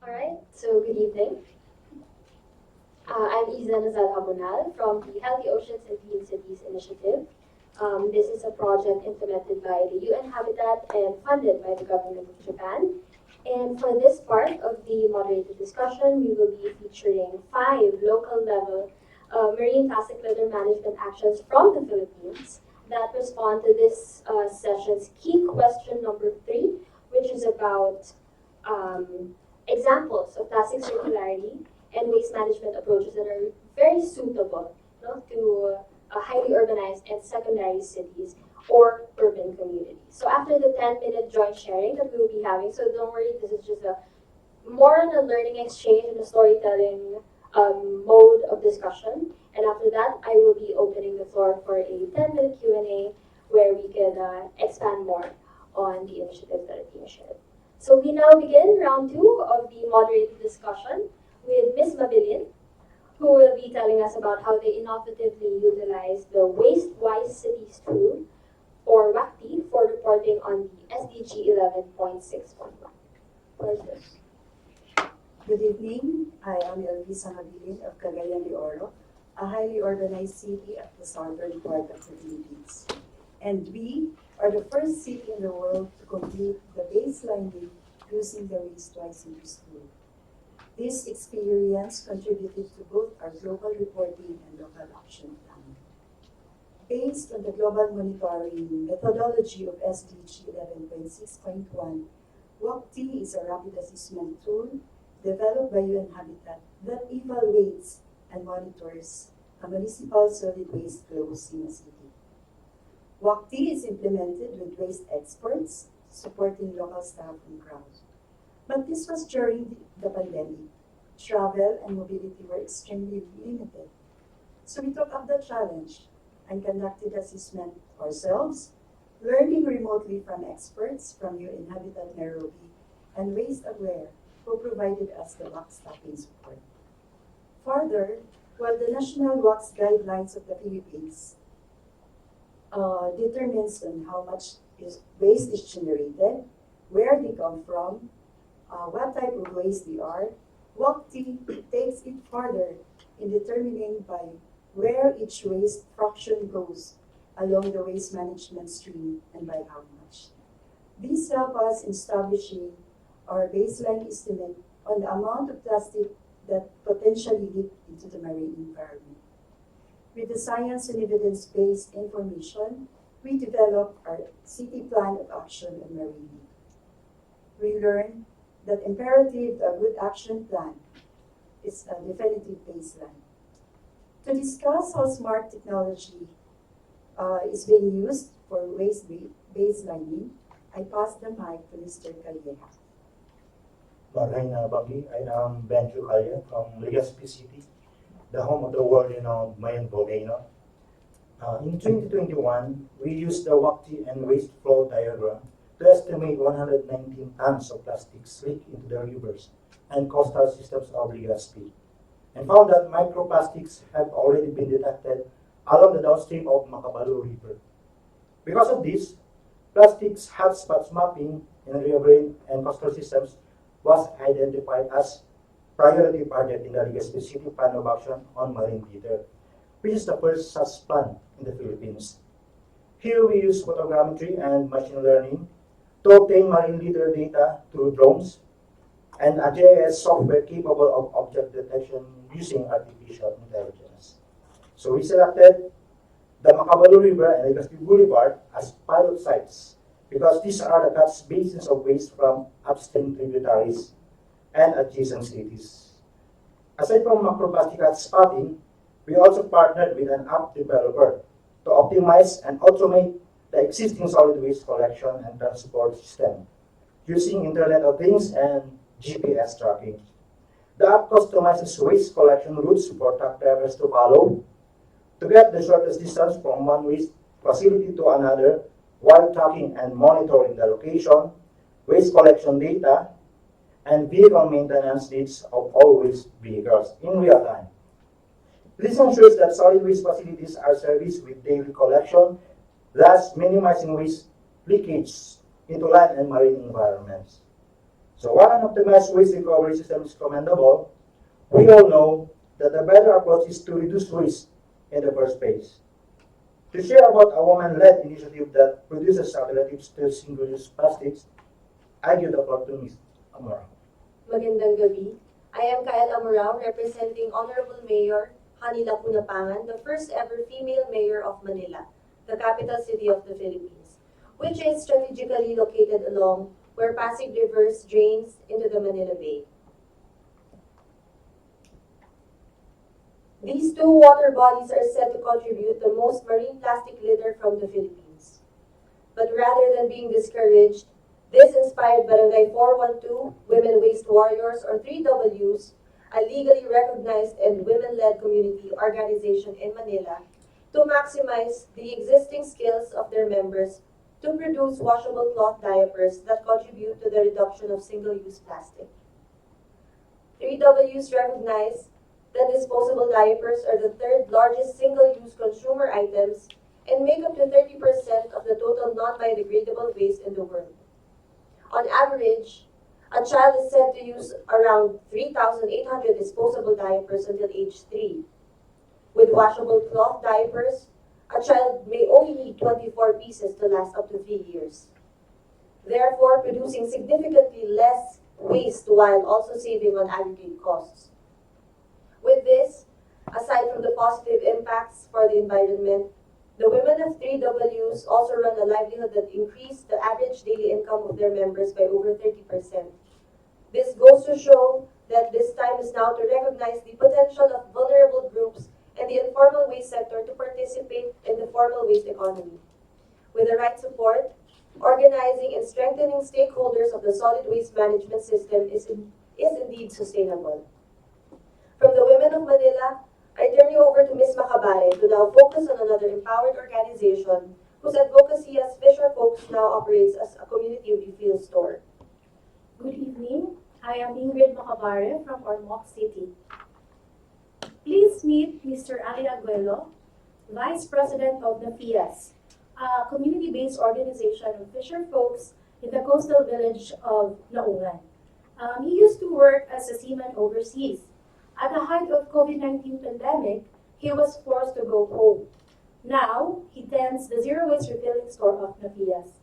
Alright, so good evening. I'm Iza Nazal Hamunal from the Healthy Oceans and Clean Cities Initiative. This is a project implemented by the UN Habitat and funded by the government of Japan. And for this part of the moderated discussion, we will be featuring 5 local level marine plastic litter management actions from the Philippines that respond to this session's key question number 3, which is about examples of plastic circularity and waste management approaches that are very suitable, to highly urbanized and secondary cities or urban communities. So after the 10-minute joint sharing that we will be having, so don't worry, this is just a more on a learning exchange and a storytelling mode of discussion. And after that, I will be opening the floor for a 10-minute Q&A where we can expand more on the initiatives that are being shared. So we now begin round 2 of the moderated discussion with Ms. Mabilin, who will be telling us about how they innovatively utilize the Waste-Wise Cities tool, or WACT, for reporting on the SDG 11.6.1. Where's this? Good evening. I am Elvisa Mabilin of Cagayan de Oro, a highly urbanized city at the southern part of the Philippines. And we are the first city in the world to complete the baselining using the Waste-Wise Cities tool. This experience contributed to both our global reporting and local action plan. Based on the global monitoring methodology of SDG 11.6.1, WACT is a rapid assessment tool developed by UN Habitat that evaluates and monitors a municipal solid waste flows in a city. WACT is implemented with waste experts supporting local staff and crowds. But this was during the pandemic. Travel and mobility were extremely limited. So we took up the challenge and conducted assessment ourselves, learning remotely from experts from UN Habitat Nairobi and Waste Aware, who provided us the WACT staffing support. Further, while the national WACT guidelines of the Philippines determines on how much waste is generated, where they come from, what type of waste they are, WACT takes it further in determining by where each waste fraction goes along the waste management stream and by how much. These help us in establishing our baseline estimate on the amount of plastic that potentially leak into the marine environment. With the science and evidence-based information, we develop our city plan of action on marine leak. We learn that imperative a good action plan is a definitive baseline. To discuss how smart technology is being used for waste baselining, I pass the mic to Mr. Calleja. I am Benju Calleja from Legazpi City, the home of the world-renowned Mayan volcano. In 2021, we used the WACT and waste flow diagram to estimate 119 tons of plastics leak into the rivers and coastal systems of Legazpi, and found that microplastics have already been detected along the downstream of Macabalu River. Because of this, plastics hotspots mapping in riverine and coastal systems was identified as priority project in the Legazpi City Plan of Action on Marine Litter, which is the first such plan in the Philippines. Here we use photogrammetry and machine learning to obtain marine litter data through drones and a GIS software capable of object detection using artificial intelligence. So we selected the Macabalu River and Legazpi Boulevard as pilot sites because these are the catch basins of waste from upstream tributaries and adjacent cities. Aside from macroplastic spotting, we also partnered with an app developer to optimize and automate the existing solid waste collection and transport system using Internet of Things and GPS tracking. The app customizes waste collection routes for truck drivers to follow to get the shortest distance from one waste facility to another while tracking and monitoring the location, waste collection data, and vehicle maintenance needs of all waste vehicles in real time. This ensures that solid waste facilities are serviced with daily collection, thus minimizing waste leakage into land and marine environments. So while an optimized waste recovery system is commendable, we all know that the better approach is to reduce waste in the first place. To share about a woman-led initiative that produces alternatives to single-use plastics, I give the floor to Ms. Amora. Magandang gabi. I am Kyle Amorao, representing Honorable Mayor Hani Lapunapangan, the first ever female mayor of Manila, the capital city of the Philippines, which is strategically located along where Pasig River drains into the Manila Bay. These two water bodies are said to contribute the most marine plastic litter from the Philippines. But rather than being discouraged, this inspired Barangay 412 Women Waste Warriors, or 3Ws, a legally recognized and women-led community organization in Manila, to maximize the existing skills of their members to produce washable cloth diapers that contribute to the reduction of single-use plastic. 3Ws recognize that disposable diapers are the third largest single-use consumer items and make up to 30% of the total non-biodegradable waste in the world. On average, a child is said to use around 3,800 disposable diapers until age 3. With washable cloth diapers, a child may only need 24 pieces to last up to 3 years, therefore producing significantly less waste while also saving on aggregate costs. With this, aside from the positive impacts for the environment, the women of 3Ws also run a livelihood that increased the average daily income of their members by over 30%. This goes to show that this time is now to recognize the potential of vulnerable groups and the informal waste sector to participate in the formal waste economy. With the right support, organizing and strengthening stakeholders of the solid waste management system is indeed sustainable. From the women of Manila, I turn you over to Ms. Macabare to now focus on another empowered organization whose advocacy as Fisher Folks now operates as a community refill store. Good evening. I am Ingrid Macabare from Ormoc City. Please meet Mr. Ali Aguelo, Vice President of NAFIAS, a community-based organization of fisher folks in the coastal village of Naungan. He used to work as a seaman overseas. At the height of COVID-19 pandemic, he was forced to go home. Now, he tends the zero waste refilling store of NAFIAS.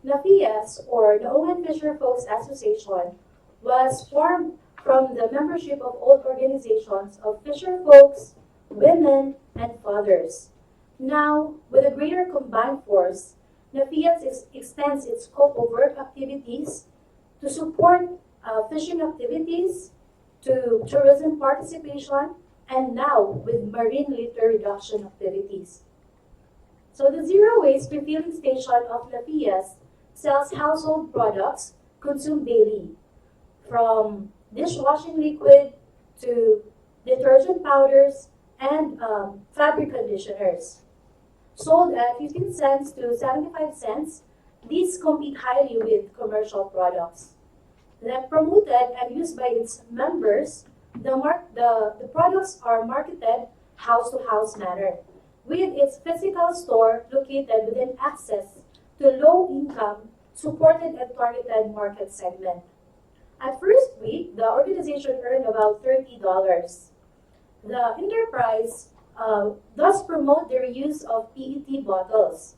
NAFIAS, or Naungan Fisher Folks Association, was formed from the membership of old organizations of fisher folks, women, and fathers. Now, with a greater combined force, NAFIAS extends its scope of work activities to support fishing activities, to tourism participation, and now with marine litter reduction activities. So the Zero Waste Refilling Station of NAFIAS sells household products consumed daily, from dishwashing liquid to detergent powders and fabric conditioners. Sold at 15 cents to 75 cents, these compete highly with commercial products. That promoted and used by its members, the products are marketed house-to-house manner, with its physical store located within access to low-income, supported and targeted market segment. At first week, the organization earned about $30. The enterprise does promote the reuse of PET bottles.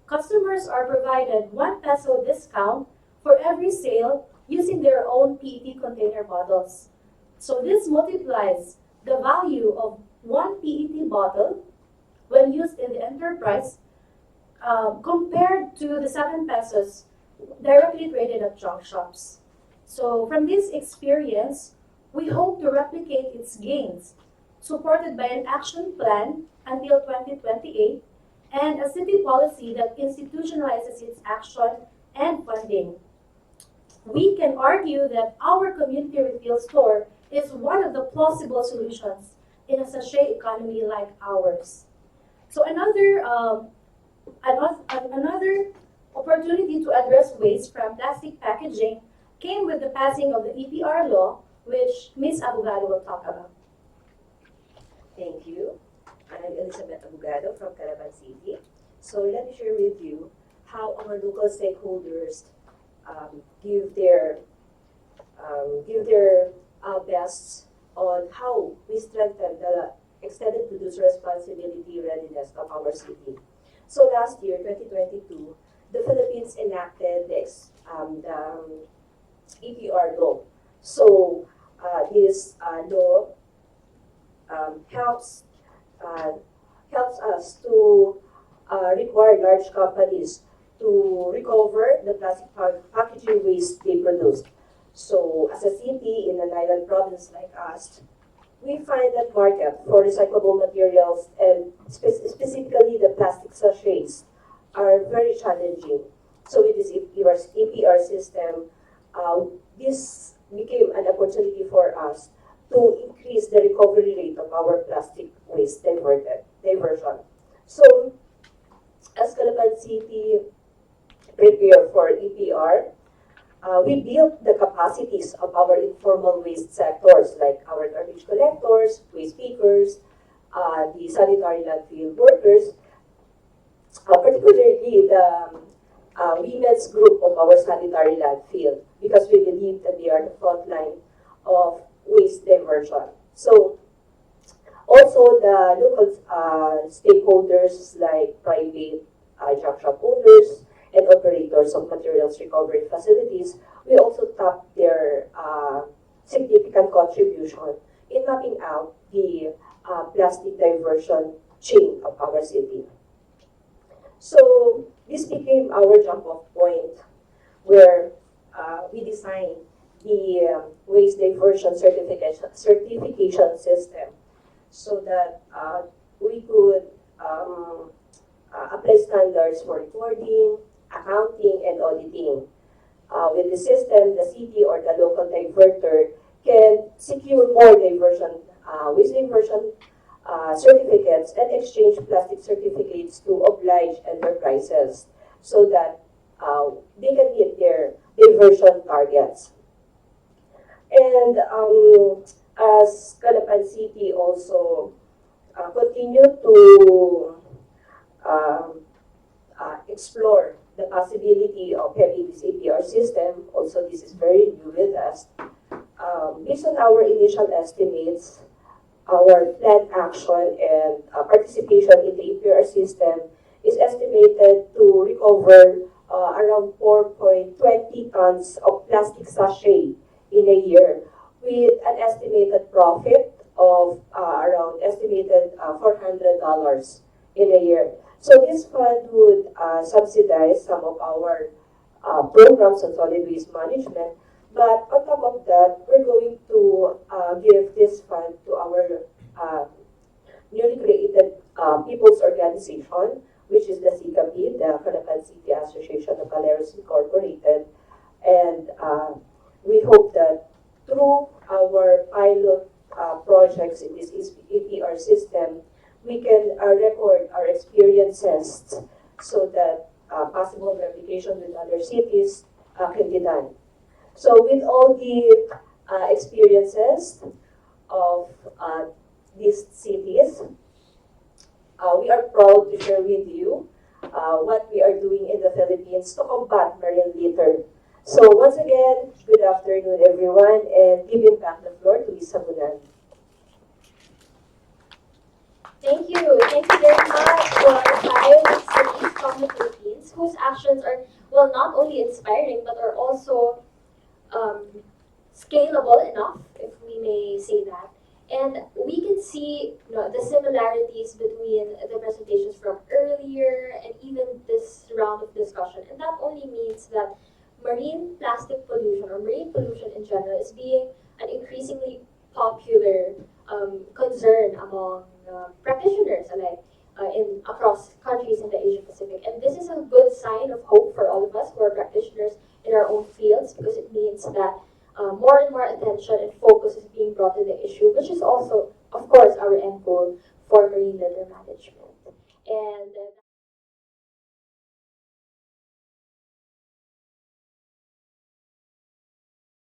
Customers are provided 1 peso discount for every sale using their own PET container bottles. So this multiplies the value of 1 PET bottle when used in the enterprise compared to the 7 pesos directly traded at junk shops. So from this experience, we hope to replicate its gains, supported by an action plan until 2028 and a city policy that institutionalizes its action and funding. We can argue that our community refill store is one of the plausible solutions in a sachet economy like ours. So another opportunity to address waste from plastic packaging came with the passing of the EPR law, which Ms. Abogado will talk about. Thank you. I'm Elizabeth Abogado from Calapan City. So let me share with you how our local stakeholders give their best on how we strengthen the extended producer responsibility readiness of our city. So last year, 2022, the Philippines enacted the EPR law. So this law helps us to require large companies to recover the plastic packaging waste they produce. So as a city in an island province like us, we find that market for recyclable materials and specifically the plastic sachets are very challenging. So with this EPR system, this became an opportunity for us to increase the recovery rate of our plastic waste diversion. So as Calapan City prepare for EPR, we built the capacities of our informal waste sectors like our garbage collectors, waste pickers, the sanitary landfill workers, particularly the women's group of our sanitary landfill, because we believe that they are the front line of waste diversion. So also the local stakeholders like private junk shop owners and operators of materials recovery facilities, we also tap their significant contribution in mapping out the plastic diversion chain of our city. So this became our jump-off point where we designed the waste diversion certification system so that we could apply standards for reporting, accounting, and auditing. With the system, the city or the local diverter can secure more waste diversion certificates and exchange plastic certificates to oblige enterprises so that they can meet their diversion targets. And as Calapan City also continue to explore the possibility of having this APR system, also this is very new with us. Based on our initial estimates, our planned action and participation in the APR system is estimated to recover around 4.20 tons of plastic sachet in a year, with an estimated profit of around estimated $400 in a year. So this fund would subsidize some of our programs on solid waste management. But on top of that, we're going to give this fund to our newly created people's organization, which is the COBSEA, the Calapan City Association of Caleros Incorporated. And we hope that through our pilot projects in this EPR system, we can record our experiences so that possible replication with other cities can be done. So with all the experiences of these cities, we are proud to share with you what we are doing in the Philippines to combat marine litter. So once again, good afternoon everyone, and giving back the floor to Lisa Bunan. Thank you. Thank you very much for 5 cities from the Philippines whose actions are, well, not only inspiring, but are also scalable enough, if we may say that. And we can see the similarities between the presentations from earlier and even this round of discussion. And that only means that marine plastic pollution or marine pollution in general is being an increasingly popular concern among practitioners alike across countries in the Asia Pacific. And this is a good sign of hope for all of us who are practitioners in our own fields, because it means that more and more attention and focus is being brought to the issue, which is also, of course, our end goal for marine litter management. And